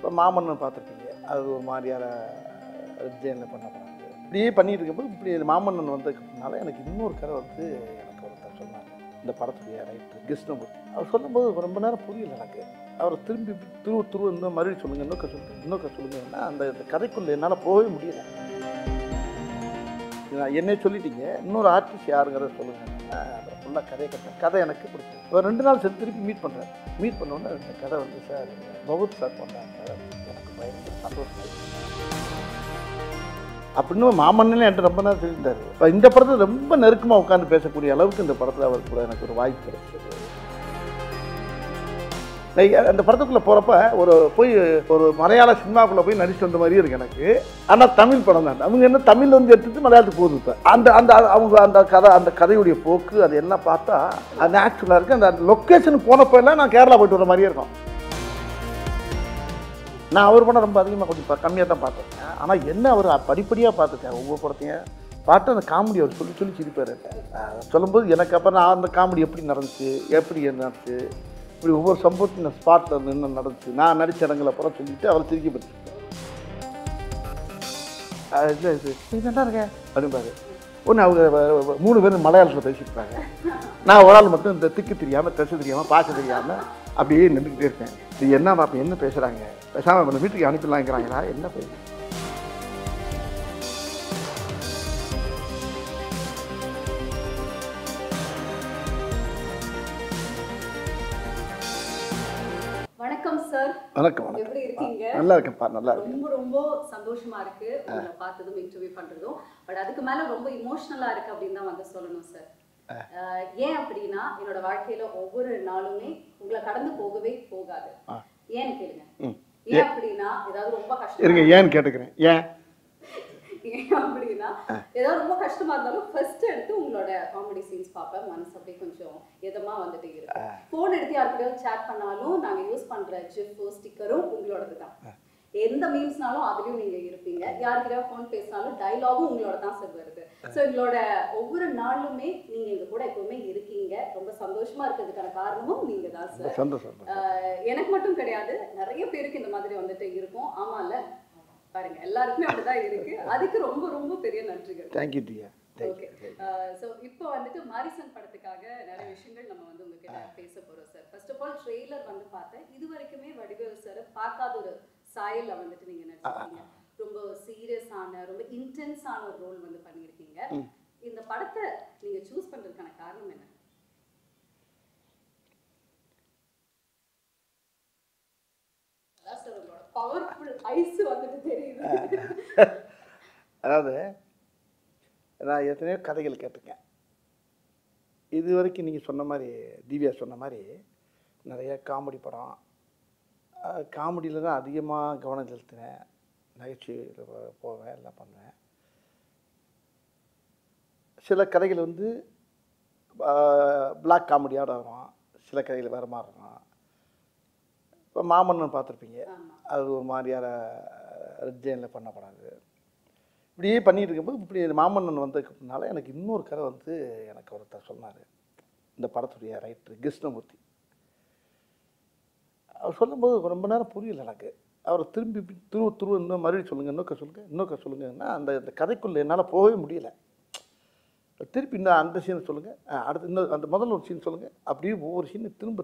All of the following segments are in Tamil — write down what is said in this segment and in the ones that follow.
இப்போ மாமன்னு பார்த்துருப்பீங்க, அது ஒரு மாதிரியான டிசைனில் பண்ண படம். இப்படியே பண்ணிட்டு இருக்கும்போது இப்படி மாமன்னன் வந்ததுனால எனக்கு இன்னொரு கதை வந்து எனக்கு ஒருத்தர் சொன்னாங்க, இந்த படத்துடைய ரைட்டர் கிருஷ்ணமூர்த்தி. அவர் சொல்லும்போது ரொம்ப நேரம் புரியல எனக்கு. அவரை திரும்பி துருவ இன்னும் மறுபடியும் சொல்லுங்கள், இன்னொரு சொல்லுங்கன்னா அந்த கதைக்குள்ளே என்னால் போகவே முடியல. என்னை சொல்லிட்டீங்க, இன்னொரு ஆர்டிஸ்ட் யாருங்கிறத சொல்லுங்கன்னா அப்புறம் ஃபுல்லாக கதையை கட்டேன். கதை எனக்கு பிடிச்சது. ஒரு 2 நாள் சரி திருப்பி மீட் பண்ணுறேன். மீட் பண்ணோன்னே இந்த கதை வந்து சார் பகவத் சார் பண்ணாங்க சார், எனக்கு பயங்கர சந்தோஷம் அப்படின்னு மாமன்னே என்கிட்ட ரொம்ப நேரம் சொல்லியிருந்தார். இப்போ இந்த படத்தில் ரொம்ப நெருக்கமாக உட்காந்து பேசக்கூடிய அளவுக்கு இந்த படத்தில் அவர் கூட எனக்கு ஒரு வாய்ப்பு கிடைச்சது. அந்த படத்துக்குள்ளே போகிறப்ப ஒரு மலையாள சினிமாக்குள்ளே போய் நடிச்சு வந்த மாதிரியும் இருக்கு எனக்கு. ஆனால் தமிழ் படம் தான். அவங்க என்ன தமிழ் வந்து எடுத்துட்டு மலையாளத்துக்கு போகுது. இப்போ அவங்க அந்த கதையுடைய போக்கு அது என்ன பார்த்தா அது ஆக்சுவலாக இருக்குது. அந்த லொக்கேஷனுக்கு போனப்போ எல்லாம் நான் கேரளா போய்ட்டு வர மாதிரியே இருக்கும். நான் அவர் படம் ரொம்ப அதிகமாக கொஞ்சம் கம்மியாக தான் பார்த்தேன். ஆனால் என்ன அவர் படிப்படியாக பார்த்துட்டேன். ஒவ்வொரு படத்தையும் பார்த்து அந்த காமெடி அவர் சொல்லி சிரிப்பார். சொல்லும்போது எனக்கு அப்புறம் நான் அந்த காமெடி எப்படி நடந்துச்சு, எப்படி நடந்துச்சு, இப்படி ஒவ்வொரு சம்பவத்தையும் ஸ்பாட்டில் என்ன நடந்துச்சு, நான் நடித்த இடங்களை அப்புறம் சொல்லிவிட்டு அவரை சிரிக்கப்பட்டு இது நல்லா இருக்கேன் அப்படின்பாரு. ஒன்று அவங்க 3 பேரும் மலையாளத்தில் பேசியிருப்பாங்க. நான் ஒரு ஆள் மட்டும் இந்த திக்கு தெரியாமல், திசை தெரியாமல், பாச தெரியாமல் அப்படியே நின்றுக்கிட்டே இருக்கேன். இது என்ன பார்ப்பேன், என்ன பேசுகிறாங்க, பேசாமல் நம்ம வீட்டுக்கு அனுப்பிடலாங்கிறாங்களா, என்ன பேசு. வணக்கம் சார். வணக்கம். எப்படி இருக்கீங்க? நல்லா இருக்கேன்ப்பா, நல்லா இருக்கு. ரொம்ப சந்தோஷமா இருக்கு உங்களை பார்த்ததும், இன்டர்வியூ பண்றதும். பட் அதுக்கு மேல ரொம்ப இமோஷனலா இருக்கு அப்படின்னு தான் வந்து சொல்லணும் சார். ஏன் அப்படின்னா என்னோட வாழ்க்கையில ஒவ்வொரு நாளுமே உங்களை கடந்து போகவே போகாது. ஏன்னு கேளுங்க. ஏன் அப்படின்னா ஏதாவது ரொம்ப கஷ்டம் இருங்க, ஏன்னு கேட்டுக்கிறேன். ஏன் அப்படின்னா ஏதாவது ரொம்ப கஷ்டமா இருந்தாலும் ஃபர்ஸ்ட் எடுத்து உங்களோட காமெடி சீன்ஸ் பார்ப்பேன். மனசு அப்படியே கொஞ்சம் எதமா வந்துட்டு இருக்கு. போன் எடுத்து யாருக்கிட்டையும் சேட் பண்ணாலும் நாங்க யூஸ் பண்ற ஜிஃப் ஸ்டிக்கரும் உங்களோடது தான். எந்த மீம்ஸ்னாலும் அதுலயும் நீங்க இருப்பீங்க. யாருக்கிட்டையும் போன் பேசினாலும் டயலாகும் உங்களோட தான் சார் வருது. ஸோ எங்களோட ஒவ்வொரு நாளுமே நீங்க எங்க கூட எப்பவுமே இருக்கீங்க. ரொம்ப சந்தோஷமா இருக்கிறதுக்கான காரணமும் நீங்க தான் சார். சந்தோஷம். எனக்கு மட்டும் கிடையாது, நிறைய பேருக்கு இந்த மாதிரி வந்துட்டு இருக்கும். ஆமால பாருங்க, எல்லாருக்குமே அப்படிதான் இருக்கு. அதுக்கு ரொம்ப ரொம்ப பெரிய நன்றிகள். தேங்க்யூ டியா. ஓகே. ஸோ இப்போ வந்துட்டு மாரிசன் படத்துக்காக நிறைய விஷயங்கள் நம்ம வந்து உங்ககிட்ட பேச போறோம் sir. First of all trailer வந்து பார்த்தேன். இது வரைக்குமே வடிவேல் சார் பார்க்காத ஒரு சாயல்ல வந்துட்டு நீங்க நடிச்சிருக்கீங்க. ரொம்ப சீரியஸான, ரொம்ப இன்டென்ஸான ஒரு ரோல் வந்து பண்ணியிருக்கீங்க. இந்த படத்தை நீங்க சூஸ் பண்றதுக்கான காரணம் என்ன? பவர்ஃபுல் ஐஸ் வந்துட்டு தெரியுது. அதாவது நான் எத்தனையோ கதைகள் கேட்டிருக்கேன். இது வரைக்கும் நீங்கள் சொன்ன மாதிரி, திவ்யா சொன்ன மாதிரி நிறைய காமெடி படம், காமெடியில் தான் அதிகமாக கவனம் செலுத்தினேன். நகைச்சுவையில் போவேன், எல்லாம் பண்ணுவேன். சில கதைகள் வந்து பிளாக் காமெடியோட வரும், சில கதைகள் வேறு மாதிரி இருக்கும். இப்போ மாமன்னன் பார்த்துருப்பீங்க, அது ஒரு மாதிரியான டிசைனில் பண்ணப்படாது. இப்படியே பண்ணிகிட்டு இருக்கும்போது இப்படி மாமன்னன் வந்ததுனால எனக்கு இன்னொரு கதை வந்து எனக்கு ஒருத்தர் சொன்னார், இந்த படத்துடைய ரைட்டர் கிருஷ்ணமூர்த்தி. அவர் சொல்லும்போது ரொம்ப நேரம் புரியல எனக்கு. அவரை திரும்பி துருவ இன்னும் மறுபடியும் சொல்லுங்கள், இன்னொரு சொல்லுங்கன்னா அந்த கதைக்குள்ளே என்னால் போகவே முடியல. திருப்பி இன்னும் அந்த சீனை சொல்லுங்கள், அடுத்து இன்னும் அந்த முதல்ல ஒரு சீன் சொல்லுங்கள், அப்படியே ஒவ்வொரு சீனை திரும்ப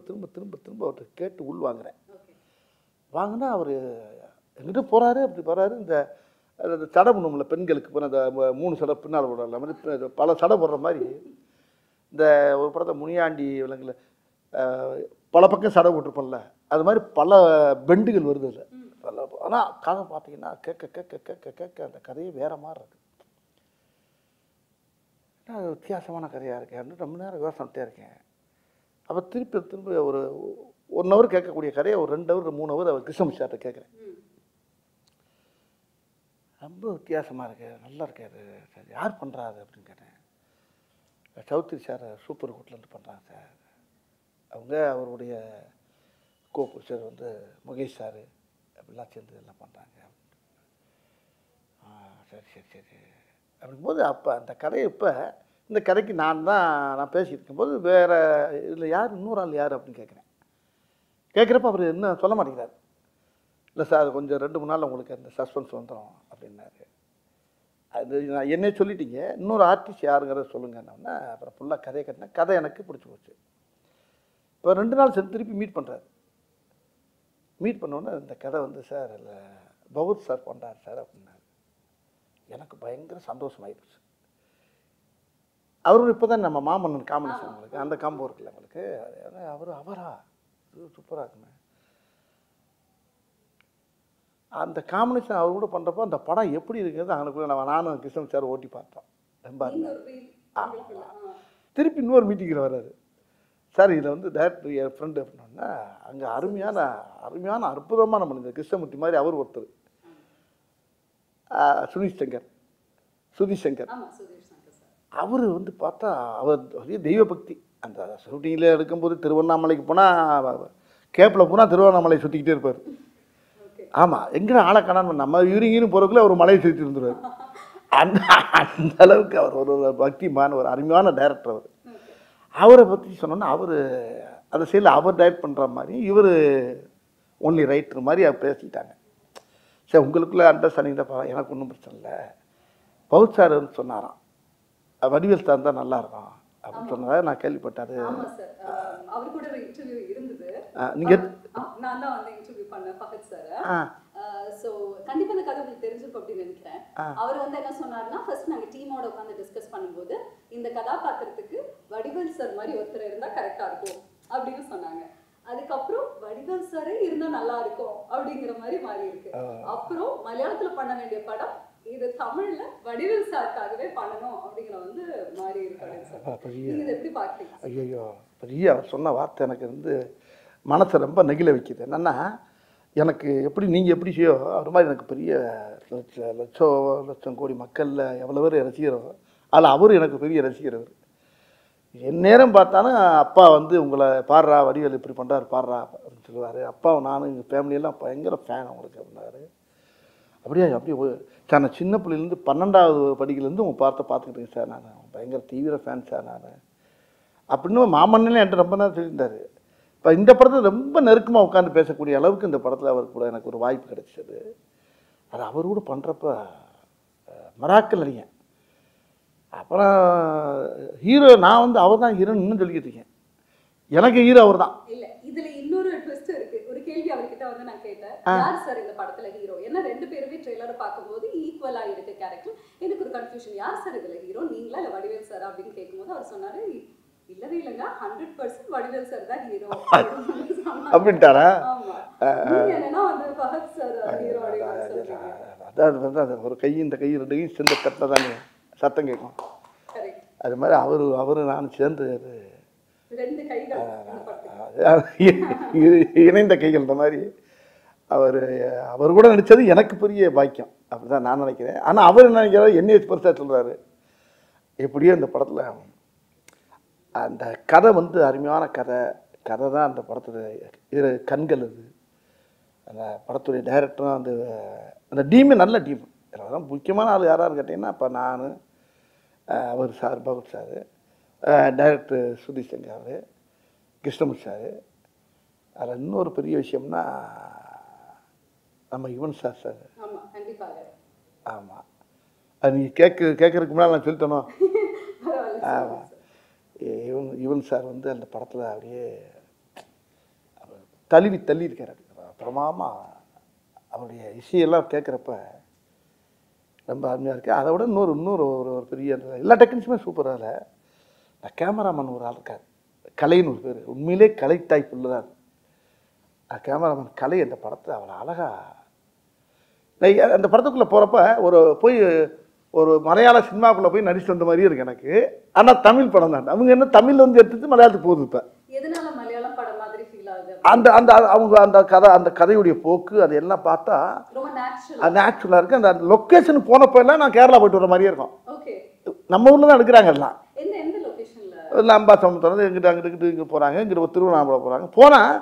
அவர்கிட்ட கேட்டு உள்வாங்குறேன். வாங்கினா அவர் எங்கிட்ட போகிறாரு, அப்படி போகிறாரு. இந்த சடை பண்ணுவோம்ல பெண்களுக்கு, இப்போ அந்த 3 சடை பின்னால் போடுற மாதிரி பல சடை போடுற மாதிரி, இந்த ஒரு படத்தை முனியாண்டி விலங்குல பல பக்கம் சடை போட்டிருப்போம்ல, அது மாதிரி பல பெண்டுகள் வருது இல்லை. ஆனால் கதை பார்த்தீங்கன்னா கேட்க அந்த கதையே வேறு மாதிரி இருக்குது. அது வித்தியாசமான கதையாக இருக்கேன். ரொம்ப நேரம் யோசனைட்டே இருக்கேன். அப்போ திருப்பி ஒரு 1 ஹவர் கேட்கக்கூடிய கதையை ஒரு 2 ஹவர் 3 ஹவர் அவர் கிருஷ்ணமூர்த்தி சார்கிட்ட கேட்குறேன். ரொம்ப வித்தியாசமாக இருக்குது, நல்லா இருக்காது சார், யார் பண்ணுறாரு அப்படின்னு கேட்டேன். சௌத்ரி சார் சூப்பர் கூட்டிலேருந்து பண்ணுறாங்க சார். அவருடைய கோபுஷர் வந்து முகேஷ் சார் அப்படிலாம் சேர்ந்து எல்லாம் பண்ணுறாங்க. சரி அப்படிங்கும்போது அப்போ அந்த கதையை இப்போ இந்த கதைக்கு நான் பேசிகிட்டு இருக்கும்போது வேறு இதில் யார் இன்னொரு ஆள் யார் அப்படின்னு கேட்குறப்ப அவர் என்ன சொல்ல மாட்டேங்கிறார். இல்லை சார் கொஞ்சம் 2-3 நாள் உங்களுக்கு அந்த சஸ்பென்ஸ் வந்துடும் அப்படின்னாரு. அது நான் என்னையே சொல்லிட்டீங்க, இன்னொரு ஆர்டிஸ்ட் யாருங்கிறத சொல்லுங்கன்னா அப்புறம் ஃபுல்லாக கதையை கட்டினேன். கதை எனக்கு பிடிச்சி போச்சு. இப்போ 2 நாள் சென்று திருப்பி மீட் பண்ணுறாரு. மீட் பண்ணோன்னே இந்த கதை வந்து சார் இல்லை பகவத் சார் பண்ணுறாரு சார் அப்படின்னாரு. எனக்கு பயங்கர சந்தோஷமாயிடுச்சு. அவரும் இப்போ தான் நம்ம மாமன்னன் காம்பினேஷன் உங்களுக்கு அந்த காம்போ இருக்குல்ல உங்களுக்கு, அவரா இது சூப்பராக இருக்குமே. அந்த காம்பினேஷன் அவர் கூட பண்ணுறப்போ அந்த படம் எப்படி இருக்கிறது அவனுக்குள்ள நானும் கிருஷ்ணன் சார் ஓட்டி பார்த்தோம். ரொம்ப திருப்பி இன்னொரு மீட்டிங்கில் வர்றாரு. சார் இதில் வந்து டேரக்டர் என் ஃப்ரெண்டு அப்படின்னா அங்கே அருமையான அற்புதமான மனிதர் கிருஷ்ணமூர்த்தி மாதிரி அவர் ஒருத்தர், சுதீஷ் சங்கர். அவர் வந்து பார்த்தா அவர் தெய்வ பக்தி. அந்த ஷூட்டிங்கில் எடுக்கும்போது திருவண்ணாமலைக்கு போனால் கேப்பில் போனால் திருவண்ணாமலை சுற்றிக்கிட்டே இருப்பார். ஆமாம், எங்கே ஆளை காணான்னு நம்ம யூரிங்கின்னு போகிறதுக்குள்ள ஒரு மலையை சுற்றி இருந்துருவார். அந்த அளவுக்கு அவர் ஒரு பக்திமான ஒரு அருமையான டைரக்டர். அவரை பற்றி சொன்னோன்னா அவர் அந்த சைடில் அவர் டைரக்ட் பண்ணுற மாதிரி இவர் ஒன்லி ரைட்டர் மாதிரி அவர் பேசிட்டாங்க. சரி உங்களுக்குள்ளே அண்டர்ஸ்டாண்டிங் தான், எனக்கு ஒன்றும் பிரச்சனை இல்லை. பவுத் சார் வந்து சொன்னாராம் வடிவேல் சார் தான் நல்லா இருக்கும் அப்படின்னு சொன்னதாக நான் கேள்விப்பட்டாரு. நீங்கள் நான் தான் வந்து இன்டர்வியூ பண்ணேன் பகத் சார். சோ கண்டிப்பா இந்த கதை உங்களுக்கு தெரிஞ்சிருக்கும் அப்படின்னு நினைக்கிறேன். அவர் வந்து என்ன சொன்னாருன்னா ஃபர்ஸ்ட் நாங்க டீமோட உட்காந்து டிஸ்கஸ் பண்ணும்போது இந்த கதாபாத்திரத்துக்கு வடிவேல் சார் மாதிரி ஒருத்தர் இருந்தா கரெக்டா இருக்கும் அப்படின்னு சொன்னாங்க. அதுக்கப்புறம் வடிவேல் சாரே இருந்தா நல்லா இருக்கும் அப்படிங்கிற மாதிரி மாறி இருக்கு. அப்புறம் மலையாளத்துல பண்ண வேண்டிய படம் இது தமிழ்ல வடிவேல் சாருக்காகவே பண்ணணும் அப்படிங்கிற வந்து மாறி இருக்கு. நீங்க எப்படி பாக்குறீங்க? ஐயோ பெரிய அவர் சொன்ன வார்த்தை எனக்கு வந்து மனசை ரொம்ப நெகிழ வைக்குது. என்னன்னா எனக்கு எப்படி நீங்கள் எப்படி செய்யோ அது மாதிரி எனக்கு பெரிய லட்சம் கோடி மக்களில் எவ்வளோ பேர் ரசிக்கிறோ அதில் அவர் எனக்கு பெரிய ரசிக்கிறவர். என் நேரம் பார்த்தாலும் அப்பா வந்து உங்களை பாடுறா வடிவேல் இப்படி பண்ணுறாரு பாடுறா அப்படின்னு சொல்லுவார். அப்பாவை நானும் எங்கள் ஃபேமிலியெல்லாம் பயங்கர ஃபேன் அவங்களுக்கு அப்படின்னாரு. அப்படியே சார் நான் சின்ன பிள்ளைலேருந்து 12வது படிக்கிலேருந்து உங்கள் பார்த்துக்கிட்டேங்க சார், நான் பயங்கர தீவிர ஃபேன் சார் நான் அப்படின்னு மாமன்னே என்கிட்ட ரொம்ப நேரம் சொல்லியிருந்தார். இப்போ இந்த படத்தில் ரொம்ப நெருக்கமாக உட்காந்து பேசக்கூடிய அளவுக்கு இந்த படத்தில் அவருக்கு கூட எனக்கு ஒரு வாய்ப்பு கிடைச்சது. அது அவர் கூட பண்ணுறப்ப மராக்கல் அறியேன். அப்புறம் ஹீரோ நான் வந்து அவர் தான் ஹீரோன்னு இன்னும் சொல்லிக்கிட்டு இருக்கேன். எனக்கு ஹீரோ அவர் தான். இல்லை இதில் இன்னொரு ட்விஸ்ட் இருக்குது. ஒரு கேள்வி அவர்கிட்ட வந்து நான் கேட்டேன், யார் சார் இந்த படத்தில் ஹீரோ? ஏன்னா 2 பேருமே ட்ரெய்லரை பார்க்கும்போது ஈக்குவலாக இருக்கு கேரக்டர். எனக்கு ஒரு கன்ஃபியூஷன், யார் சார் இதில் ஹீரோ, நீங்களா இல்லை வடிவேல் சார் அப்படின்னு கேட்கும்போது அவர் சொன்னார் இல்லவே இல்லைங்க 100% வடிவேல் சார் தான் ஹீரோ அப்படின்ட்டாரா? அதான் ஒரு கை இந்த கை 2 கையும் சேர்ந்த தட்டில் தானே சத்தம் கேட்கும். அது மாதிரி அவரு நான் சேர்ந்து இணைந்த கைகள் இந்த மாதிரி அவர் கூட நடித்தது எனக்கு பெரிய பாக்கியம் அப்படிதான் நான் நினைக்கிறேன். ஆனால் அவர் என்ன நினைக்கிறாரு என்னைய பெருசாக சொல்கிறாரு. எப்படியோ இந்த படத்தில் அந்த கதை வந்து அருமையான கதை தான் அந்த படத்தில் கண்கள். அது அந்த படத்துடைய டைரக்டரும் அந்த டீமே நல்ல டீம். அதெல்லாம் முக்கியமான ஆள் யாராரு கேட்டிங்கன்னா இப்போ நான் அவர் sir Bhagwat sir, director Sudheesh Shankar, Krishnamurthy sir. அதில் இன்னொரு பெரிய விஷயம்னா நம்ம யுவன் சார். ஆமாம், அது நீங்கள் கேட்கறதுக்கு முன்னால் நான் சொல்லிட்டேனோ. ஆமாம், யுவன் சார் வந்து அந்த படத்தில் அப்படியே தள்ளி இருக்கார். பிரமாமா அவருடைய இசையெல்லாம் கேட்குறப்ப ரொம்ப அருமையாக இருக்குது. அதை விட இன்னொரு ஒரு பெரிய எல்லா டெக்னிக்ஸுமே சூப்பராக இல்லை. இந்த கேமராமேன் ஒரு ஆள் இருக்கார், கலைன்னு ஒரு பேர், உண்மையிலே கலை டைப் உள்ளதான். கேமராமேன் கலை அந்த படத்தை அவளை அழகாக அந்த படத்துக்குள்ளே போகிறப்ப ஒரு மலையாள சினிமாக்குள்ளே போய் நடிச்சு வந்த மாதிரியே இருக்கு எனக்கு. ஆனால் தமிழ் படம் தான். அவங்க என்ன தமிழ் வந்து எடுத்துட்டு மலையாளத்துக்கு போகுது. இப்போ அந்த கதையுடைய போக்கு அது எல்லாம் பார்த்தா நேச்சுரலாக இருக்குது. அந்த லொக்கேஷன் போனப்போ எல்லாம் நான் கேரளா போயிட்டு வர மாதிரியே இருக்கும். நம்ம ஊரில் தான் எடுக்கிறாங்க எல்லாம். லம்பா சமுத்திரம் அங்கிட்டு இங்கே போகிறாங்க, இங்கிட்ட திருவண்ணாமலை போனால்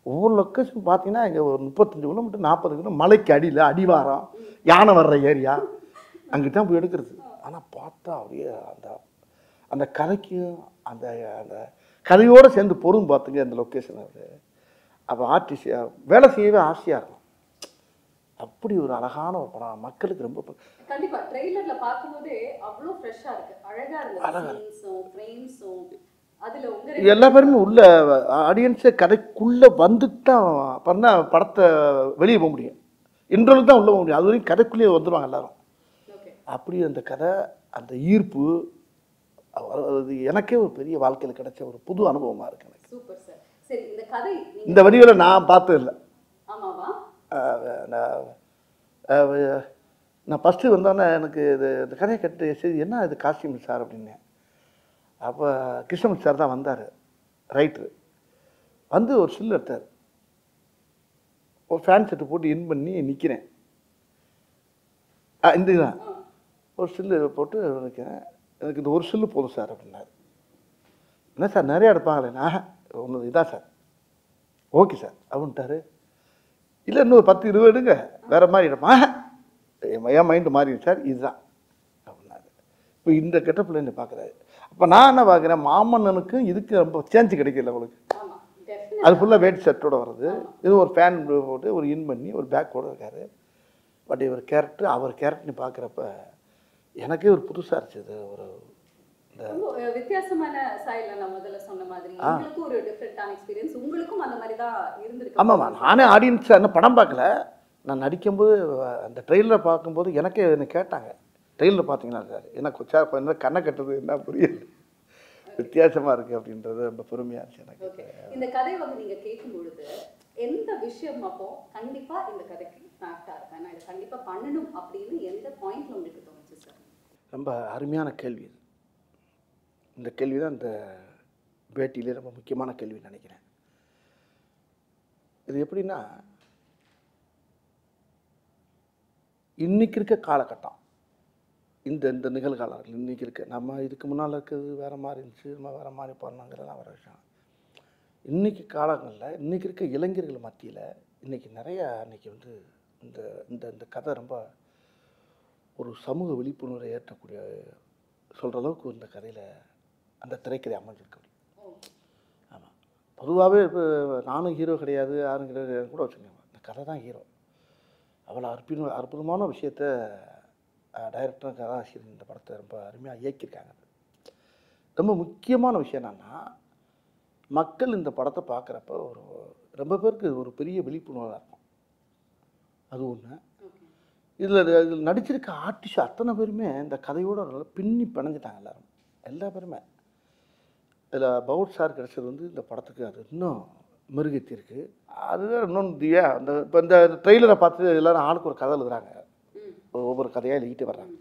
ஒவ்வொரு லொக்கேஷன் பார்த்தீங்கன்னா இங்கே ஒரு 35 கிலோமீட்டர் 40 கிலோமீட்டர் மலைக்கு அடியில் அடிவாரம் யானை வர்ற ஏரியா அங்கிட்ட தான் போய் எடுக்கிறது. ஆனால் பார்த்தா அப்படியே அந்த கதைக்கும் அந்த கதையோடு சேர்ந்து பொருள் பார்த்துங்க அந்த லொக்கேஷன். அது அப்போ ஆர்டிஸ்ட் வேலை செய்யவே ஆசையாக இருக்கும். அப்படி ஒரு அழகான ஒரு படம், மக்களுக்கு ரொம்ப கண்டிப்பா ட்ரெய்லர்ல பாக்கும்போதே அவ்வளோ ஃப்ரெஷ்ஷா இருக்கு, அழகா அழகா இருந்தது சீன்ஸும் ஃப்ரேம்ஸும். அதுல உங்க எல்லா பேருமே உள்ள ஆடியன்ஸே கதைக்குள்ளே வந்துட்டு தான் அப்புறம் தான் படத்தை வெளியே போக முடியும். இன்டர்வல் தான் உள்ளே போக முடியும். அது வரைக்கும் கதைக்குள்ளேயே வந்துடுவாங்க எல்லாரும். ஓகே. அப்படி அந்த கதை, அந்த ஈர்ப்பு, அது எனக்கே ஒரு பெரிய வாழ்க்கையில் கிடைச்ச ஒரு புது அனுபவமாக இருக்கு எனக்கு. Super sir. சரி, இந்த கதை இந்த வடிவில் நான் பார்த்தது இல்லை. ஆமாவா? நான் ஃபஸ்ட்டு வந்தோன்னே எனக்கு இந்த கதையை கட்டு சரி என்ன இது காஸ்டியூம் சார் அப்படின்னேன். அப்போ கிருஷ்ணமூர்த்தி சார் தான் வந்தார், ரைட்ரு. வந்து ஒரு சில்லு எடுத்தார். ஒரு ஃபேன் செட்டு போட்டு இன் பண்ணி நிற்கிறேன். இந்த இதுதான் ஒரு சில்லு போட்டு நிற்கிறேன். எனக்கு இந்த ஒரு சில்லு போதும் சார் அப்படின்னாரு. என்ன சார் நிறையா எடுப்பாங்களேண்ணா? ஒன்று இதான் சார். ஓகே சார் அப்படின்ட்டாரு. இல்லை இன்னொரு 10-20 எடுங்க, வேறு மாதிரி எடுப்பா. என் மைண்டு மாறிடுச்சு சார், இதுதான் அப்படின்னாரு. இப்போ இந்த கெட்டப்பில் என்ன பார்க்குறாரு. அப்போ நான் என்ன பார்க்குறேன், மாமன்னனுக்கும் இதுக்கு ரொம்ப சேஞ்சு கிடைக்கல உங்களுக்கு. அது ஃபுல்லாக வேட் ஷர்ட்டோட வருது. இது ஒரு ஃபேன் போட்டு ஒரு இன் பண்ணி ஒரு பேக்கோடு இருக்கார். பட் இவர் கேரக்டர், அவர் கேரக்டர்னு பார்க்குறப்ப எனக்கே ஒரு புதுசாக இருந்துச்சு. ஒரு வித்தியாசமான ஸ்டைல்ல நான் முதல்ல சொன்ன மாதிரி உங்களுக்கும் ஒரு டிஃபரெண்டான எக்ஸ்பீரியன்ஸ், உங்களுக்கும் அந்த மாதிரி தான் இருந்திருக்கு. ஆமாம்மா, நானே ஆடியன்ஸ் என்ன படம் பார்க்கல, நான் நடிக்கும்போது அந்த ட்ரெயிலரை பார்க்கும்போது எனக்கே என்ன கேட்டாங்க, ட்ரெயிலர் பார்த்தீங்களா சார், எனக்கு சார் என்ன கண்ணை கட்டுறது என்ன புரியல, வித்தியாசமாக இருக்குது அப்படின்றது ரொம்ப பெருமையாக இருந்துச்சு எனக்கு. ஓகே. இந்த கதை வந்து நீங்கள் கேட்கும் பொழுது எந்த விஷயம் அப்போ கண்டிப்பாக இந்த கதைக்கு ஆக்டாக இருக்கேன், நான் இதை கண்டிப்பாக பண்ணணும் அப்படின்னு எந்த பாயிண்ட்ல உங்களுக்கு தோணுச்சு சார்? ரொம்ப அருமையான கேள்வி இது. இந்த கேள்வி தான் இந்த பேட்டியிலே ரொம்ப முக்கியமான கேள்வின்னு நினைக்கிறேன். இது எப்படின்னா, இன்னைக்கு இருக்க காலகட்டம், இந்த இந்த நிகழ்காலங்கள் இன்றைக்கி இருக்க, நம்ம இதுக்கு முன்னால் இருக்கிறது வேறு மாதிரி இருந்துச்சு, நம்ம வேறு மாதிரி பண்ணோங்கிறதெல்லாம் வர விஷயம். இன்றைக்கி காலங்களில் இன்றைக்கி இருக்க இளைஞர்கள் மத்தியில் இன்றைக்கி நிறையா இன்றைக்கி வந்து இந்த இந்த இந்த கதை ரொம்ப ஒரு சமூக விழிப்புணர்வை ஏற்றக்கூடிய சொல்கிற அளவுக்கு இந்த கதையில் அந்த திரைக்கதை அமைஞ்சிருக்க முடியும். ஆமாம், பொதுவாகவே இப்போ நானும் ஹீரோ கிடையாது, யாரும் கிடையாது கூட வச்சுக்கோங்க, இந்த கதை தான் ஹீரோ. அவ்வளோ அற்புதமான விஷயத்த டைரக்டரும் கதாசிரியர் இந்த படத்தை ரொம்ப அருமையாக இயக்கியிருக்காங்க. ரொம்ப முக்கியமான விஷயம் என்னென்னா, மக்கள் இந்த படத்தை பார்க்குறப்ப ஒரு ரொம்ப பேருக்கு ஒரு பெரிய விழிப்புணர்வாக இருக்கும். அது ஒன்று. இதில் நடிச்சிருக்க ஆர்டிஸ்ட் அத்தனை பேருமே இந்த கதையோடு நல்லா பின்னி பிணைஞ்சிட்டாங்க. எல்லா பேருமே. இதில் பவுட் சார் கிடச்சது வந்து இந்த படத்துக்கு அது இன்னும் மெருகேற்றி இருக்குது. அதுதான் இன்னொன்று அந்த இப்போ இந்த ட்ரெய்லரை பார்த்து எல்லோரும் ஆளுக்கு ஒரு கதை எழுதுகிறாங்க, ஒவ்வொரு கதையாக எழுதிட்டு வர்றாங்க.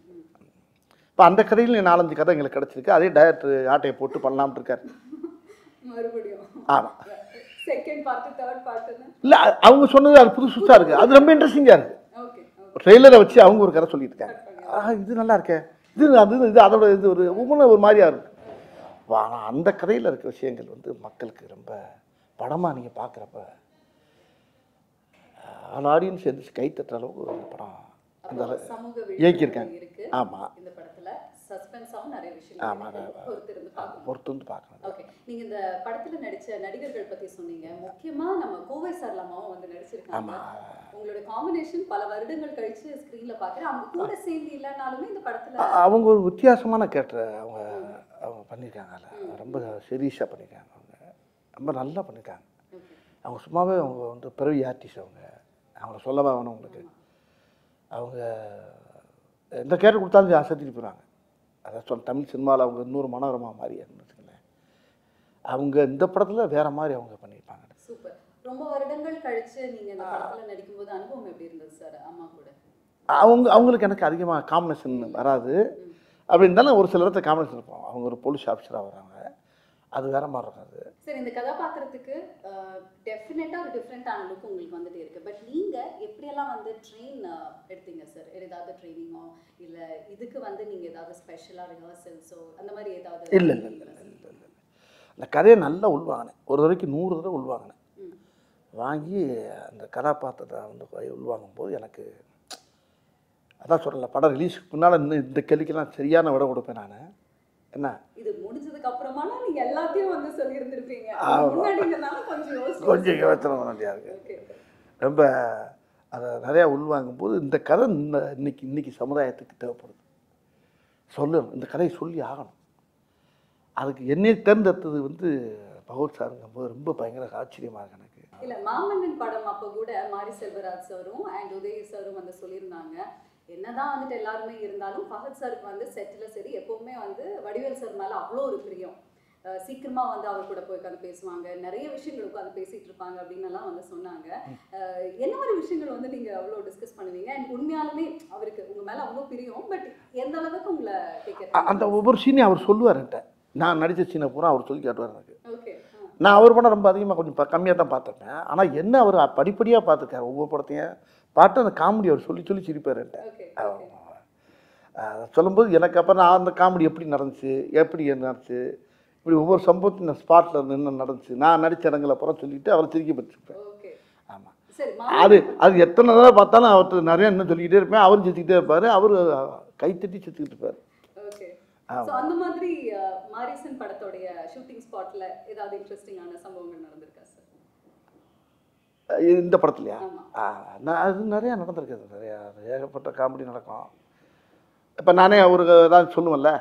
இப்போ அந்த கதையில் 4-5 கதை எங்களுக்கு கிடச்சிருக்கு. அதே டைரக்டர் ஆட்டையை போட்டு பண்ணலாம்னு இருக்கார். ஆமாம், இல்லை அவங்க சொன்னது அது புதுசாக இருக்குது, அது ரொம்ப இன்ட்ரெஸ்டிங்காக இருக்குது. ட்ரெய்லரை வச்சு அவங்க ஒரு கதை சொல்லிட்டு இருக்காங்க. இது நல்லா இருக்கே, இது அது இது அதோட இது ஒரு ஒவ்வொன்றும் ஒரு மாதிரியாக இருக்குது. ஆனால் அந்த கதையில் இருக்க விஷயங்கள் வந்து மக்களுக்கு ரொம்ப படமாக நீங்கள் பார்க்குறப்ப அந்த ஆடியன்ஸ் எந்திரிச்சு கை தட்டுற அளவுக்கு அந்த படம் அந்த இயக்கியிருக்காங்க. ஆமாம், பொறுத்து வந்து பார்க்கணும். ஓகே, நீங்க இந்த படத்துல நடிச்ச நடிகர்கள் பத்தி சொன்னீங்க. முக்கியமா நம்ம கோவை சரளமாவும் வந்து நடிச்சிருக்காங்க. உங்களோட காம்பினேஷன் பல வருடங்கள் கழிச்சு ஸ்கிரீன்ல பார்க்குறேன். அவங்க கூட சேர்ந்து இல்லைனாலுமே இந்த படத்துல அவங்க ஒரு வித்தியாசமான கேரக்டர் அவங்க பண்ணியிருக்காங்க. ரொம்ப சீரியஸாக பண்ணியிருக்காங்க. அவங்க ரொம்ப நல்லா பண்ணியிருக்காங்க. அவங்க சும்மாவே அவங்க வந்து பிறவி ஆர்டிஸ்ட். அவங்கள சொல்லவா வேணும் உங்களுக்கு. அவங்க எந்த கேரக்டர் கொடுத்தாலும் அசத்திட்டு போகிறாங்க. அதை தமிழ் சினிமாவில் அவங்க இன்னொரு மனோரமா மாதிரி வச்சுக்கோங்களேன். அவங்க இந்த படத்தில் வேற மாதிரி அவங்க பண்ணியிருப்பாங்க. சூப்பர். ரொம்ப வருடங்கள் கழிச்சு நீங்கள் இந்த படத்தில் நடிக்கும்போது அனுபவம் எப்படி இருந்தது சார் அம்மா கூட? அவங்களுக்கு எனக்கு அதிகமாக காம்பினேஷன் வராது. அப்படி இருந்தாலும் ஒரு சில இடத்துல காம்பினேஷன் இருப்போம். அவங்க ஒரு போலீஸ் ஆஃபீஸராக வராங்க, அது வேற மாதிரி இருக்காது. சரி, இந்த கதாபாத்திரத்துக்கு டெஃபினட்டாக ஒரு டிஃப்ரெண்ட்டான லுக் உங்களுக்கு வந்துட்டு இருக்கு. பட் நீங்கள் எப்படியெல்லாம் வந்து ட்ரெயின் எடுத்தீங்க சார்? ஏதாவது ட்ரைனிங்கோ இல்லை இதுக்கு வந்து நீங்கள் ஏதாவது ஸ்பெஷலாக ரிஹர்சல்ஸோ அந்த மாதிரி ஏதாவது? இல்லை இல்லை இல்லை இல்லை இல்லை அந்த கதையை நல்லா உள்வாங்கினேன். ஒரு தடவைக்கு 100 தடவை உள்வாங்கினேன். வாங்கி அந்த கதாபாத்திரத்தை வந்து உள்வாங்கும் போது எனக்கு அதான் சொல்லலை, படம் ரிலீஸுக்கு முன்னால் இன்னும் இந்த கேள்விக்கெல்லாம் சரியான விட கொடுப்பேன் நான். என்ன இது முடிஞ்சதுக்கு அப்புறமா நீங்க எல்லாத்தையும் வந்து சொல்லியிருந்திருப்பீங்க. கொஞ்சம் யோசனை பண்ண வேண்டியா இருக்கு. ரொம்ப அதை நிறையா உள்வாங்கும்போது இந்த கதை இன்னைக்கு சமுதாயத்துக்கு தேவைப்படுது. சொல்லணும், இந்த கதையை சொல்லி ஆகணும். அதுக்கு என்னை தேர்ந்தெடுத்தது வந்து பகவத் சாருங்கும் போது ரொம்ப பயங்கர ஆச்சரியமாக இருக்கு எனக்கு. இல்ல மாமன்னன் படம் அப்போ கூட மாரி செல்வராஜ் சாரும் அண்ட் உதய் சாரும் வந்து சொல்லியிருந்தாங்க, என்னதான் வந்துட்டு எல்லாருமே இருந்தாலும் ஃபஹத் சாருக்கு வந்து செட்டில் சரி எப்பவுமே வந்து வடிவேல் சார் மேலே அவ்வளோ ஒரு பிரியம். சீக்கிரமா வந்து அவர் கூட போய் உட்காந்து பேசுவாங்க, நிறைய விஷயங்கள் உட்காந்து பேசிட்டு இருப்பாங்க அப்படின்னு எல்லாம் வந்து சொன்னாங்க. என்ன மாதிரி விஷயங்கள் வந்து நீங்க அவ்வளோ டிஸ்கஸ் பண்ணுவீங்க? அண்ட் உண்மையாலுமே அவருக்கு உங்க மேல அவ்வளோ பிரியம், பட் எந்த அளவுக்கு உங்களை அந்த ஒவ்வொரு சீனையும் அவர் சொல்லுவார் என்கிட்ட. நான் நடித்த சீனை பூரா அவர் சொல்லி காட்டுவார் எனக்கு. ஓகே. நான் அவர் படம் ரொம்ப அதிகமாக கொஞ்சம் கம்மியாக தான் பார்த்துருப்பேன். ஆனால் என்ன அவர் படிப்படியாக பார்த்துருக்காரு. ஒவ்வொரு படத்தையும் பார்த்து அந்த காமெடி அவர் சொல்லி சொல்லி சிரிப்பார் என்கிட்ட. சொல்லும்போது எனக்கு அப்புறம் நான் அந்த காமெடி எப்படி நடந்துச்சு, எப்படி நடந்துச்சு, இப்படி ஒவ்வொரு சம்பவத்தையும் நான் ஸ்பாட்டில் இருந்து என்ன நடந்துச்சு, நான் நடித்த இடங்களை அப்புறம் சொல்லிவிட்டு அவரை திருக்கி பற்றிருப்பேன். ஆமாம், அது எத்தனை தடவை பார்த்தாலும் அவர்கிட்ட நிறையா இன்னும் சொல்லிக்கிட்டே இருப்பேன். அவரும் சிரிச்சுக்கிட்டே இருப்பார், அவர் கைத்தட்டி சிரிச்சுக்கிட்டு இருப்பார். அந்த மாதிரி மாரிசன் படத்தோடைய ஷூட்டிங் ஸ்பாட்ல ஏதாவது இன்ட்ரெஸ்டிங்கான சம்பவங்கள் நடந்திருக்கா சார்? இந்த படத்துலையா? அது நிறையா நடந்திருக்குது. நிறையா ஏகப்பட்ட காமெடி நடக்கும். இப்போ நானே அவருக்கு ஏதாவது சொல்லுவேன்ல,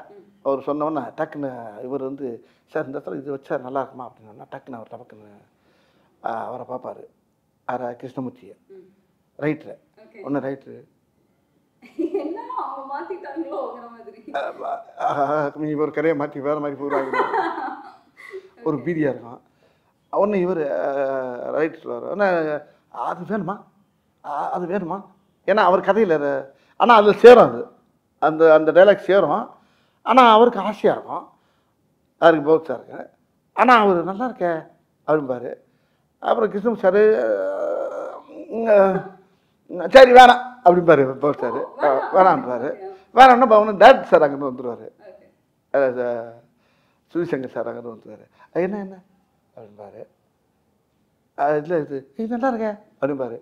அவர் சொன்னோன்னே டக்குன்னு இவர் வந்து சார் இந்த இடத்துல இது வச்சா நல்லா இருக்குமா அப்படின்னா டக்குன்னு அவர் டக்குன்னு அவரை பார்ப்பார். கிருஷ்ணமூர்த்தியை ரைட்ரு ஒன்று ரைட்ரு ஒரு கரையை மாற்றி வேறு மாதிரி போகிறாங்க, ஒரு பீதியாக இருக்கும். ஒன்று இவர் ரைட் சொல்லுவார், அது வேணுமா அது வேணுமா, ஏன்னா அவர் கதையில் ஆனால் அதில் சேரும், அது அந்த அந்த டைலாக் சேரும். ஆனால் அவருக்கு ஆசையாக இருக்கும், அவருக்கு பௌத்ஸாக இருக்கு. ஆனால் அவர் நல்லா இருக்கே அப்படின்பார். அப்புறம் கிருஷ்ணன் சார் சரி வேணாம் அப்படின்பாரு. பௌத்ஸார் வேணான்றாரு. வேணாம்னா அவனு டேரக்டர் சார் அங்கேருந்து வந்துடுவார், சுதிசங்கர் சார் அங்கேருந்து வந்துடுவார். என்ன என்ன அப்படின்பாரு. இல்லை இது நல்லா இருக்கேன் அப்படின்பாரு.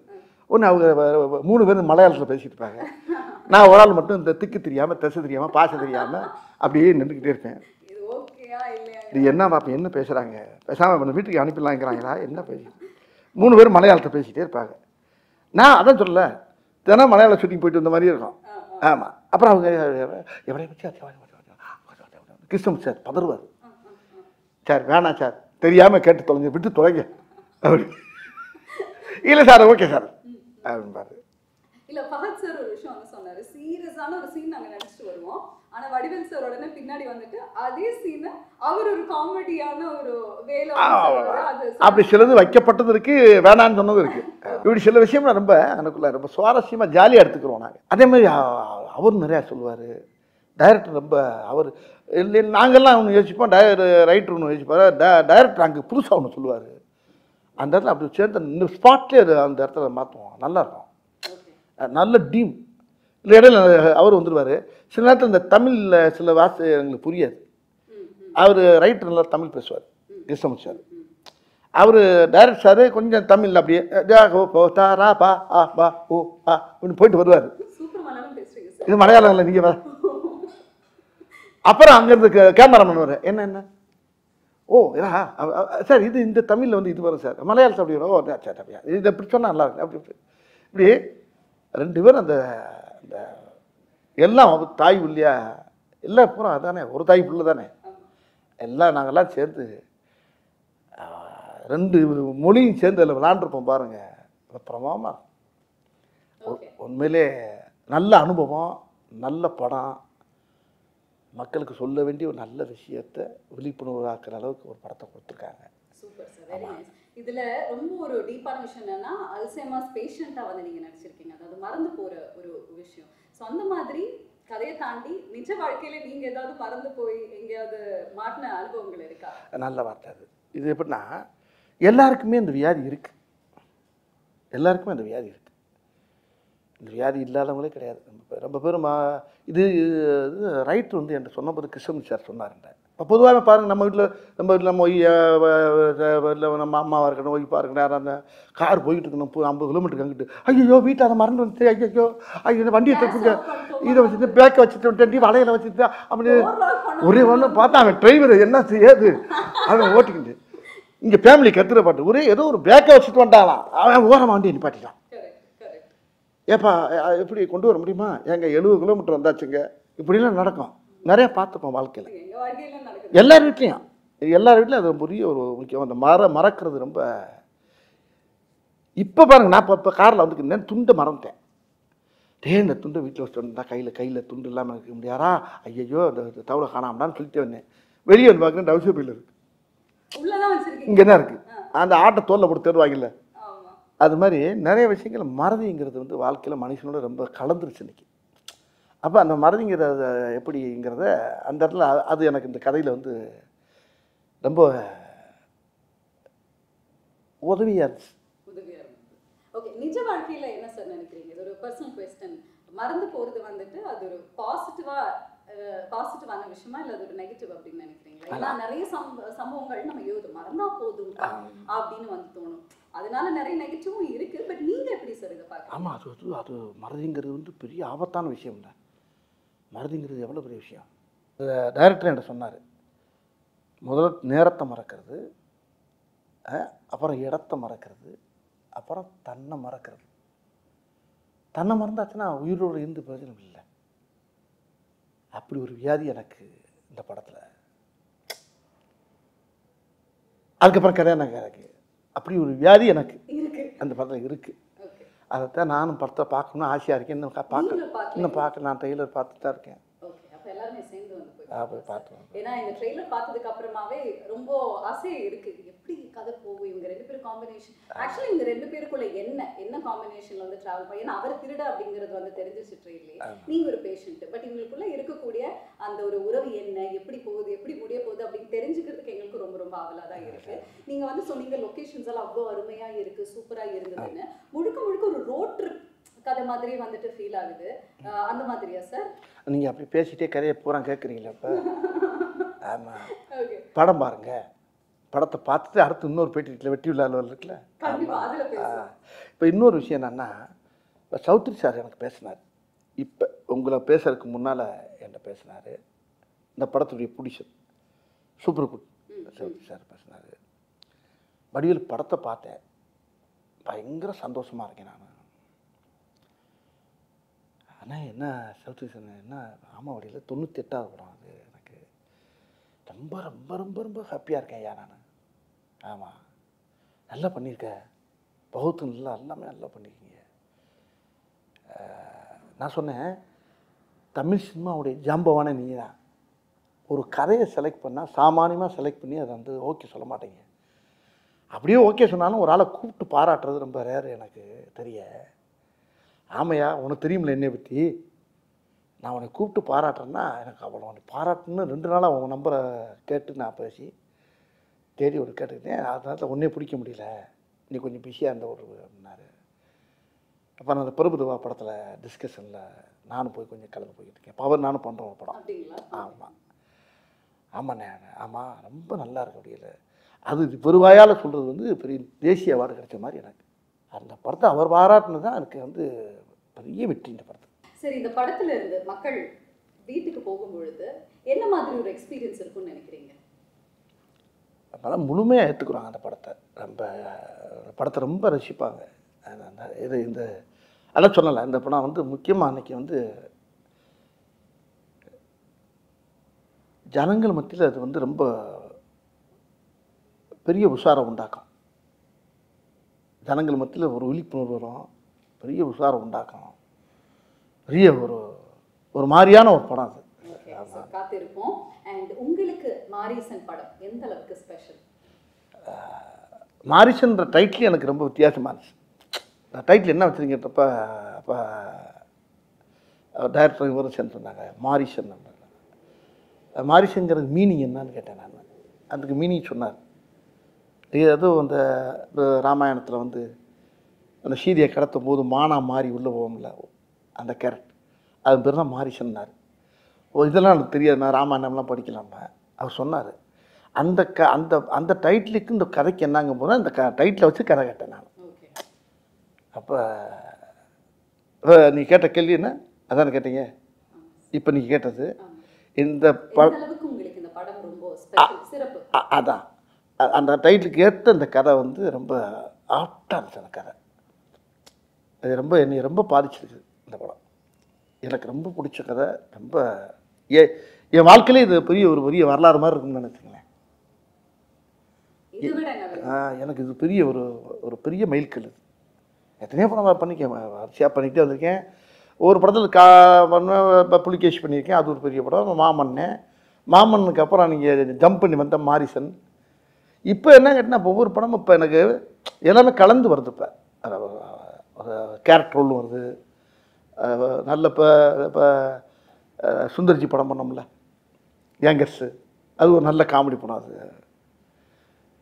ஒன்று அவங்க 3 பேர் மலையாளத்தில் பேசிகிட்டு இருப்பாங்க. நான் ஒரு ஆள் மட்டும் இந்த திக்கு தெரியாமல் திசை தெரியாமல் பாச தெரியாமல் அப்படியே நின்றுக்கிட்டே இருப்பேன். இது என்ன பார்ப்பேன், என்ன பேசுகிறாங்க, பேசாமல் வீட்டுக்கு அனுப்பிடலாங்கிறாங்களா, என்ன பேசி 3 பேர் மலையாளத்தை பேசிக்கிட்டே இருப்பாங்க. நான் அதான் சொல்லலை, தினம் மலையாள ஷூட்டிங் போயிட்டு வந்த மாதிரி இருக்கும். ஆமாம். அப்புறம் அவங்க எவ்வளோ பற்றி கிருஷ்ணன் சார் பதறுவார், சார் வேணாம் சார் தெரியாமல் கேட்டு தொலைங்க விட்டு தொலைங்க அப்படி. இல்லை சார் ஓகே சார் அப்படின்பாரு. இல்ல ஃபஹத் சார் ஒரு விஷயம் வந்து சொன்னாரு, சீரியஸான ஒரு சீன் நாங்க நடிச்சிட்டு வருவோம், ஆனா வடிவேல் சார் உடனே பின்னாடி வந்துட்டு அதே சீனை அவர் ஒரு காமெடியான ஒரு வேலை அப்படி சிலது வைக்கப்பட்டது இருக்கு, வேணான்னு சொன்னது இருக்கு. இப்படி சில விஷயம் ரொம்ப எனக்குள்ள ரொம்ப சுவாரஸ்யமா ஜாலியாக எடுத்துக்கிறோம் நாங்கள். அதே மாதிரி அவர் நிறையா சொல்லுவார். டைரக்டர் ரொம்ப அவர் இல்லை, நாங்கள்லாம் ஒன்று யோசிப்போம், ரைட்டர் ஒன்று யோசிப்பார், டைரக்டர் அங்கே புதுசாக ஒன்று சொல்லுவார். அந்த இடத்துல அப்படி சேர்ந்து இந்த ஸ்பாட்லேயே அது அந்த இடத்துல மாற்றுவோம், நல்லாயிருக்கும், நல்ல டீம். இல்லை இடையில அவர் வந்துடுவார். சில நேரத்தில் இந்த தமிழில் சில வார்த்தை எங்களுக்கு புரியாது. அவர் ரைட்டர் நல்லா தமிழ் பேசுவார், கிருஷ்ணமூர்த்தி சார். அவர் டைரக்டர் சார் கொஞ்சம் தமிழில் அப்படியே தாரா பா ஆ பா ஓ ஆ அப்படின்னு போயிட்டு வருவார். இது மலையாளம் இல்லை, நீங்கள் அப்புறம் அங்கேருந்து கேமராமேன் வர என்ன என்ன ஓ இதா சார் இது இந்த தமிழில் வந்து இது வரும் சார், மலையாளத்தில் அப்படி வரும். ஓ சார் அப்படியா இது எப்படி சொன்னால் நல்லா இருக்கு அப்படி இப்படி 2 பேரும் அந்த அந்த எல்லாம் தாய் இல்லையா, எல்லாம் பூரா அதானே, ஒரு தாய் பிள்ளை தானே, எல்லாம் நாங்கள்லாம் சேர்ந்து 2 மொழியும் சேர்ந்து அதில் விளாண்டுருப்போம் பாருங்கள். பிரமாமா உண்மையிலே நல்ல அனுபவம், நல்ல படம், மக்களுக்கு சொல்ல வேண்டிய ஒரு நல்ல விஷயத்தை விழிப்புணர்வாக்குற அளவுக்கு ஒரு படத்தை கொடுத்துருக்காங்க. Super sir, very nice. இதுல ரொம்ப ஒரு டீப்பான விஷயம் என்னன்னா, அல்சைமர்ஸ் பேஷண்டா வந்து நீங்க நடிச்சிருக்கீங்க, அதாவது மறந்து போற ஒரு விஷயம். ஸோ அந்த மாதிரி கதையை தாண்டி நிஜ வாழ்க்கையில நீங்க ஏதாவது மறந்து போய் எங்கேயாவது மாட்டின அனுபவங்கள் இருக்கா? நல்ல வார்த்தை அது. இது எப்படின்னா எல்லாருக்குமே இந்த வியாதி இருக்கு, எல்லாருக்குமே அந்த வியாதி இருக்கு. இந்த வியாதி இல்லாதவங்களே கிடையாது. ரொம்ப பேரும் இது ரைட்டர் வந்து என்கிட்ட சொன்னபோது கிருஷ்ணன் சார் சொன்னாருன்ற. இப்போ பொதுவாக பாருங்கள், நம்ம வீட்டில் நம்ம நம்ம அம்மாவாக இருக்கணும், ஒய்ஃபாக இருக்கணும், அந்த கார் போயிட்டு இருக்கணும் 50 கிலோமீட்டருக்கு அங்கிட்டு, ஐயோ வீட்டை அதை மறந்து வந்துட்டு, ஐயோ ஐயோ வண்டியை தப்புங்க, இதை வச்சுட்டு பேக்கை வச்சுட்டு வளையலை வச்சுட்டு அப்படி ஒரே ஒன்று பார்த்தா அவன் டிரைவர் என்ன செய்யாது அவன் ஓட்டிக்கிட்டு இங்கே ஃபேமிலி கத்துற பாட்டு ஒரே ஏதோ ஒரு பேக்கை வச்சுட்டு வந்துட்டாலாம், அவன் ஓரமாக வண்டியை நிப்பாட்டிட்டான். ஏப்பா எப்படி கொண்டு வர முடியுமா? ஏங்க 70 கிலோமீட்டர் வந்தாச்சுங்க. இப்படிலாம் நடக்கும். நிறைய பார்த்துப்போம் வாழ்க்கையில். எங்க வாழ்க்கையில நடக்குது. எல்லார் வீட்லேயும் எல்லார் வீட்லையும் அது பெரிய ஒரு முக்கியம். அந்த மறக்கிறது ரொம்ப. இப்போ பாருங்க, நான் இப்போ காரில் வந்துருக்கேன், துண்டை மறந்துட்டேன். இந்த துண்டை வீட்டில் வச்சுட்டு வந்தா கையில் துண்டு இல்லாமல் இருக்க முடியாதா? ஐயோ அந்த தவளை காணாமடான்னு சொல்லிட்டு வந்தேன். வெளியே வந்து பார்க்குறேன், டவுசர் பையில் இருக்குது. உள்ளதான் வச்சிருக்கீங்க. இங்கே தான் இருக்குது. அந்த ஆட்டை தோலில் போட்டு தேடுவாங்கல்ல, ஆமா. அது மாதிரி நிறைய விஷயங்கள் மறதிங்கிறது வந்து வாழ்க்கையில் மனுஷனோட ரொம்ப கலந்துருச்சு இன்னைக்கு. அப்போ அந்த மறதிங்கிறத எப்படிங்கிறத அந்த இடத்துல அது எனக்கு இந்த கதையில் வந்து ரொம்ப உதவியாக இருந்துச்சு. உதவியா இருந்தது. ஓகே, நிஜ வாழ்க்கையில என்ன சார் நினைக்கிறீங்க? இது ஒரு பர்சனல் क्वेश्चन. மறந்து போறது வந்துட்டு அது ஒரு பாசிட்டிவான விஷயமா இல்ல அது ஒரு நெகட்டிவ் அப்படின்னு நினைக்கிறீங்களா? ஏன்னா நிறைய சம்பவங்கள் நம்ம மறந்தா போதும் அப்படின்னு வந்து தோணும். அதனால நிறைய நெகட்டிவும் இருக்கு. பட் நீங்க எப்படி சார் இதை பார்க்குறீங்க? ஆமாம், அது மறதிங்கிறது வந்து பெரிய ஆபத்தான விஷயம் இல்லை. மறதிங்கிறது எவ்வளோ பெரிய விஷயம். டைரக்டர் என்கிட்ட சொன்னார், முதல்ல நேரத்தை மறக்கிறது, அப்புறம் இடத்த மறக்கிறது, அப்புறம் தன்னை மறக்கிறது. தன்னை மறந்தாச்சுன்னா உயிரோடு இருந்து பிரயோஜனம் இல்லை. அப்படி ஒரு வியாதி எனக்கு இந்த படத்தில். அதுக்கப்புறம் கல்யாணம் எனக்கு அப்படி ஒரு வியாதி எனக்கு அந்த படத்தில் இருக்குது. அதைத்தான் நானும் படத்தை பார்க்கணும்னு ஆசையாக இருக்கேன். இன்னும் பார்க்க நான் ட்ரெய்லர் பார்த்துட்டு தான் இருக்கேன். ஏன்னா இந்த ட்ரெய்லர் பார்த்ததுக்கு அப்புறமாவே ரொம்ப ஆசை இருக்கு, எப்படி கதை போகும், இவங்க ரெண்டு பேரும் காம்பினேஷன். ஆக்சுவலி இந்த ரெண்டு பேருக்குள்ள என்ன காம்பினேஷன்ல வந்து டிராவல் பண்ணி, ஏன்னா அவர் திருட அப்படிங்கிறது வந்து தெரிஞ்சிச்சு ட்ரெயிலே, நீங்க ஒரு பேஷண்ட். பட் இவங்களுக்குள்ள இருக்கக்கூடிய அந்த ஒரு உறவு என்ன, எப்படி போகுது, எப்படி முடிய போகுது அப்படின்னு தெரிஞ்சுக்கிறதுக்கு எங்களுக்கு ரொம்ப ரொம்ப ஆவலா தான் இருக்கு. நீங்க வந்து சொன்னீங்க லொகேஷன்ஸ் எல்லாம் அவ்வளோ அருமையா இருக்கு, சூப்பரா இருந்ததுன்னு. முழுக்க முழுக்க ஒரு ரோட் ட்ரிப் கதை மாதிரி வந்துட்டு ஃபீல் ஆகுது. அந்த மாதிரியா சார்? நீங்க அப்படி பேசிட்டே கதையை பூரா கேட்குறீங்களா? இப்போ ஆமாம், படம் பாருங்க. படத்தை பார்த்துட்டு அடுத்து இன்னொரு பேட்டியில் வெட்டி உள்ள இருக்குல்ல. இப்போ இன்னொரு விஷயம் என்னன்னா, இப்போ சௌத்ரி சார் எனக்கு பேசினார். இப்போ உங்களை பேசுறதுக்கு முன்னால் என்கிட்ட பேசினார். இந்த படத்துடைய producer super good Choudhary sir பேசினார். வடிவேல் படத்தை பார்த்தேன், பயங்கர சந்தோஷமாக இருக்கேன் நான். ஆனால் என்ன சௌத்ரி சார் என்ன ராமாவடியில் 98வது படம் அது. எனக்கு ரொம்ப ரொம்ப ரொம்ப ரொம்ப ஹாப்பியாக இருக்கேன் ஐயா நான். ஆமாம், நல்லா பண்ணியிருக்கேன், பகுத்து எல்லாமே நல்லா பண்ணியிருக்கீங்க. நான் சொன்னேன், தமிழ் சினிமாவுடைய ஜாம்பவான நீங்கள் தான். ஒரு கதையை செலக்ட் பண்ணால் சாமானியமாக செலக்ட் பண்ணி அதை வந்து ஓகே சொல்ல மாட்டேங்க. அப்படியே ஓகே சொன்னாலும் ஒரு ஆளை கூப்பிட்டு பாராட்டுறது ரொம்ப ரேர் எனக்கு தெரிய. ஆமையா, உனக்கு தெரியுமில்ல என்னை பற்றி, நான் உன்னை கூப்பிட்டு பாராட்டுறேன்னா எனக்கு அவ்வளோ உன்னை பாராட்டுன்னு 2 நாளாக உங்கள் நம்பரை கேட்டு நான் பேசி தேடி ஒரு கேட்டுக்கிட்டேன். அதனால் ஒன்றே பிடிக்க முடியல, நீ கொஞ்சம் பிஸியாக இருந்த ஒரு அப்படின்னாரு. அப்போ நான் அந்த பிரபுதேவா படத்தில் டிஸ்கஷனில் நானும் போய் கொஞ்சம் கலந்து போய்கிட்டு இருக்கேன். பவர் நானும் பண்ணுறோம் ஒரு படம். ஆமாம் ஆமாண்ணே, ஆமாம் ரொம்ப நல்லா இருக்கு அப்படியில. அது பெருவாயால் சொல்கிறது வந்து பெரிய தேசிய அவார்டு கிடைச்ச மாதிரி எனக்கு. அந்த படத்தை அவர் பாராட்டுனது தான் எனக்கு வந்து பெரிய வெற்றி இந்த படத்தை. சரி, இந்த படத்துல இருந்து மக்கள் வீட்டுக்கு போகும் பொழுது என்ன மாதிரி ஒரு எக்ஸ்பீரியன்ஸ் இருக்கும்னு நினைக்கிறீங்க? அதனால் முழுமையாக ஏற்றுக்குறாங்க அந்த படத்தை. படத்தை ரொம்ப ரசிப்பாங்க. இது இந்த அதெல்லாம் சொல்லலை. இந்த படம் வந்து முக்கியமாக அன்றைக்கி வந்து ஜனங்கள் மத்தியில் அது வந்து ரொம்ப பெரிய உஷாரம் உண்டாக்கும். ஜனங்கள் மத்தியில் ஒரு விழிப்புணர்வு வரும், பெரிய உஷாரம் உண்டாக்கும். பெரிய ஒரு மாதிரியான ஒரு படம் அது. காத்திருப்போம். அண்ட் உங்களுக்கு மாரிசன் படம் எந்த அளவுக்கு ஸ்பெஷல்? மாரிசன்ற டைட்டில் எனக்கு ரொம்ப வித்தியாசமாக இருந்துச்சு. நான் டைட்டில் என்ன வச்சுருங்கப்ப அப்போ டைரக்டர் விமர்சன் சொன்னாங்க மாரிசன். மாரிசன்கிறது மீனிங் என்னன்னு கேட்டேன் நான். அதுக்கு மீனிங் சொன்னார். அதுவும் அந்த ராமாயணத்தில் வந்து அந்த சீதையை கடத்தும் போது மானா மாறி உள்ளே போகும்ல, அந்த கேரக்டர், அது பேர் தான் மாரிசன்னார். இதெல்லாம் எனக்கு தெரியாது, நான் ராமாயணம்லாம் படிக்கலாமா. அவர் சொன்னார் அந்த அந்த டைட்டிலுக்கு இந்த கதைக்கு என்னங்க போனால் அந்த டைட்டிலை வச்சு கதை கேட்டேன் நான். அப்போ நீ கேட்ட கேள்வி என்ன அதானே கேட்டீங்க? இப்போ நீங்கள் கேட்டது இந்த அதான் அந்த டைட்டிலுக்கு ஏற்ற இந்த கதை வந்து ரொம்ப ஆப்டாக இருந்துச்சு. அந்த கதை அது என்னை ரொம்ப பாதிச்சிருக்கு இந்த படம். எனக்கு ரொம்ப பிடிச்ச கதை. ரொம்ப என் வாழ்க்கையிலே இது ஒரு பெரிய வரலாறு மாதிரி இருக்குன்னு நினச்சிங்களேன். எனக்கு இது பெரிய ஒரு பெரிய மைல்கல். இது எத்தனையோ படம் பண்ணிக்கேன், வரிசையாக பண்ணிகிட்டே வந்திருக்கேன். ஒவ்வொரு படத்தில் இப்போ புலிகேஷ் பண்ணியிருக்கேன், அது ஒரு பெரிய படம். மாமன்னுக்கு அப்புறம் நீங்கள் ஜம்ப் பண்ணி வந்த மாரிசன். இப்போ என்ன கேட்டால் இப்போ ஒவ்வொரு படமும் இப்போ எனக்கு எல்லாமே கலந்து வருது. இப்போ ஒரு கேரக்டர் ரோல் வருது. நல்ல இப்போ சுந்தர்ஜி படம் பண்ணோம்ல, யங்கர்ஸு, அது ஒரு நல்ல காமெடி படம். அது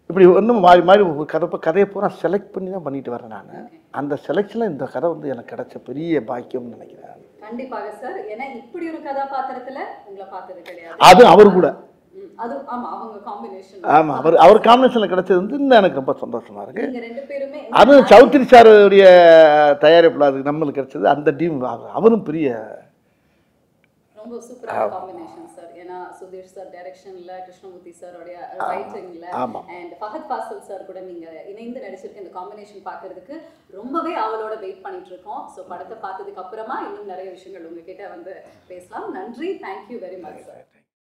இப்படி ஒன்றும் மாறி ஒரு கதையை பூரா செலக்ட் பண்ணி தான் பண்ணிட்டு வரேன் நான். அந்த செலெக்ஷனில் இந்த கதை எனக்கு கிடைச்ச பெரிய பாக்கியம்னு நினைக்கிறேன். கண்டிப்பாக சார். ஏன்னா இப்படி ஒரு கதாபாத்திரத்தில் உங்களை பார்த்தது கிடையாது. அது அவர் கூட அவர் காம்பினேஷனில் கிடைச்சது இன்னும் எனக்கு ரொம்ப சந்தோஷமா இருக்கு. அதுவும் சௌத்ரி சாருடைய தயாரிப்பில் அது நம்மளுக்கு கிடைச்சது. அந்த டீம் அவரும் பெரிய ரொம்ப சூப்பரான காம்பினேஷன் சார். ஏன்னா சுதீஷ் சார் டைரக்ஷன்ல, கிருஷ்ணமூர்த்தி சாரோடைய ரைட்டிங்ல, அண்ட் ஃபஹத் ஃபாசில் சார் கூட நீங்க இணைந்து நடிச்சிருக்க இந்த காம்பினேஷன் பார்க்கறதுக்கு ரொம்பவே அவளோட வெயிட் பண்ணிட்டு இருக்கோம். ஸோ படத்தை பார்த்ததுக்கு அப்புறமா இன்னும் நிறைய விஷயங்கள் உங்ககிட்ட பேசலாம். நன்றி, தேங்க்யூ வெரி மச் சார்.